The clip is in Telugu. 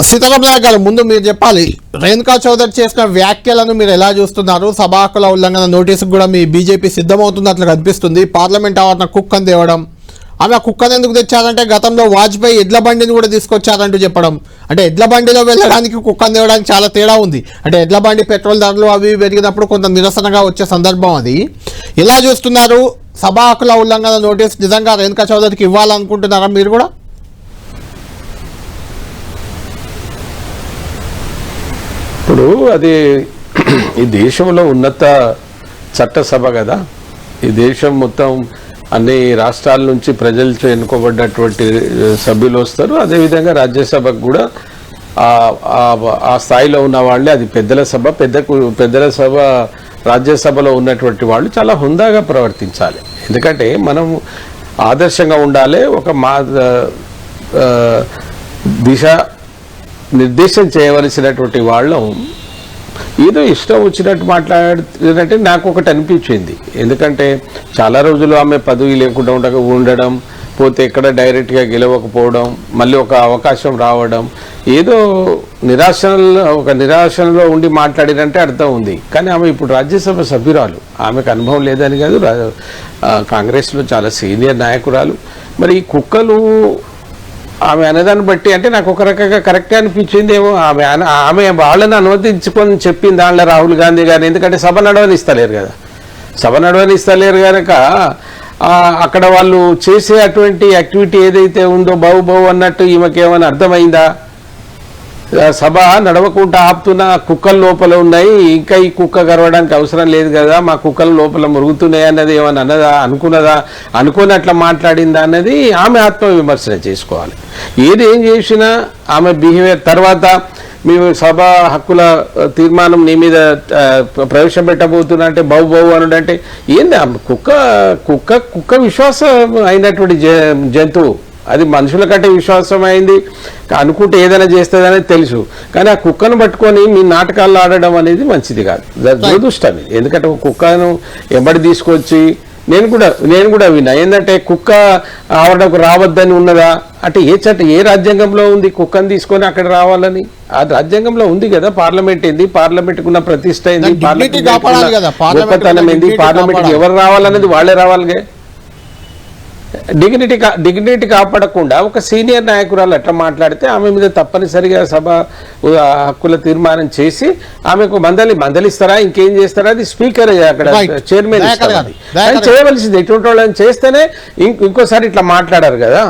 సీతారాం నాయక్ గారు, ముందు మీరు చెప్పాలి, రేణుకా చౌదరి చేసిన వ్యాఖ్యలను మీరు ఎలా చూస్తున్నారు? సభా హక్కుల ఉల్లంఘన నోటీసుకు కూడా మీ బీజేపీ సిద్ధమవుతున్నట్లు కనిపిస్తుంది. పార్లమెంట్ ఆవరణ కుక్కను తేవడం, ఆమె కుక్కను ఎందుకు తెచ్చారంటే గతంలో వాజ్పేయి ఎడ్ల బండిని కూడా తీసుకొచ్చారంటూ చెప్పడం. అంటే ఎడ్ల బండిలో వెళ్ళడానికి కుక్కను తేవడానికి చాలా తేడా ఉంది. అంటే ఎడ్ల బండి పెట్రోల్ ధరలు అవి పెరిగినప్పుడు కొంత నిరసనగా వచ్చే సందర్భం అది. ఎలా చూస్తున్నారు? సభా హక్కుల ఉల్లంఘన నోటీస్ నిజంగా రేణుకా చౌదరికి ఇవ్వాలనుకుంటున్నారా మీరు కూడా? ఇప్పుడు అది ఈ దేశంలో ఉన్నత చట్టసభ కదా, ఈ దేశం మొత్తం అన్ని రాష్ట్రాల నుంచి ప్రజలతో ఎన్నుకోబడ్డటువంటి సభ్యులు వస్తారు. అదేవిధంగా రాజ్యసభకు కూడా ఆ స్థాయిలో ఉన్న వాళ్ళే, అది పెద్దల సభ రాజ్యసభలో ఉన్నటువంటి వాళ్ళు చాలా హుందాగా ప్రవర్తించాలి. ఎందుకంటే మనం ఆదర్శంగా ఉండాలి, ఒక దిశ నిర్దేశం చేయవలసినటువంటి వాళ్ళం ఏదో ఇష్టం వచ్చినట్టు మాట్లాడుతున్నట్టే నాకు ఒకటి అనిపించింది. ఎందుకంటే చాలా రోజులు ఆమె పదవి లేకుండా ఉండడం, పోతే ఎక్కడ డైరెక్ట్గా గెలవకపోవడం, మళ్ళీ ఒక అవకాశం రావడం, ఏదో నిరాశలో ఉండి మాట్లాడినంటే అర్థం ఉంది. కానీ ఆమె ఇప్పుడు రాజ్యసభ సభ్యురాలు, ఆమెకు అనుభవం లేదని కాదు, కాంగ్రెస్లో చాలా సీనియర్ నాయకురాలు. మరి ఈ కుక్కలు ఆమె అనేదాన్ని బట్టి అంటే నాకు ఒక రకంగా కరెక్ట్గా అనిపించింది ఏమో. ఆమె వాళ్ళని అనుమతించుకొని చెప్పింది దాంట్లో రాహుల్ గాంధీ గారిని. ఎందుకంటే సభ నడవనిస్తలేరు కనుక అక్కడ వాళ్ళు చేసే అటువంటి యాక్టివిటీ ఏదైతే ఉందో బహు అన్నట్టు ఈమెకేమైనా అర్థమైందా? సభ నడవకుండా ఆపుతున్న కుక్కలు లోపల ఉన్నాయి, ఇంకా ఈ కుక్క గరవడానికి అవసరం లేదు కదా, మా కుక్కలు లోపల మురుగుతున్నాయి అన్నది ఏమన్నా అనుకుని అట్లా మాట్లాడిందా అన్నది ఆమె ఆత్మవిమర్శన చేసుకోవాలి. ఏం చేసినా ఆమె బిహేవియర్ తర్వాత మేము సభ హక్కుల తీర్మానం నీ మీద ప్రవేశపెట్టబోతున్నా అంటే బహు అనుడంటే ఏంది? కుక్క విశ్వాసం అయినటువంటి జంతువు, అది మనుషుల కంటే విశ్వాసమైంది, అనుకుంటే ఏదైనా చేస్తుందనేది తెలుసు. కానీ ఆ కుక్కను పట్టుకొని మీ నాటకాల్లో ఆడడం అనేది మంచిది కాదు, దురదృష్టం. ఎందుకంటే ఒక కుక్కను ఎంబడి తీసుకొచ్చి నేను కూడా విన్నా. ఏంటంటే కుక్క ఆవడకు రావద్దని ఉన్నదా అంటే ఏ రాజ్యాంగంలో ఉంది కుక్కను తీసుకొని అక్కడ రావాలని? ఆ రాజ్యాంగంలో ఉంది కదా. పార్లమెంట్ ఏంది, పార్లమెంట్కి ఉన్న ప్రతిష్ట ఏంది, గొప్పతనం ఏంది, పార్లమెంట్కి ఎవరు రావాలనేది వాళ్ళే రావాలిగా. డిగ్నిటీ కాపాడకుండా ఒక సీనియర్ నాయకురాలు అట్లా మాట్లాడితే ఆమె మీద తప్పనిసరిగా సభ హక్కుల తీర్మానం చేసి ఆమెకు మందలిస్తారా, ఇంకేం చేస్తారా, అది స్పీకర్ అక్కడ చైర్మన్ చేయవలసింది. ఇటువంటి వాళ్ళని చేస్తేనే ఇంకోసారి ఇట్లా మాట్లాడారు కదా.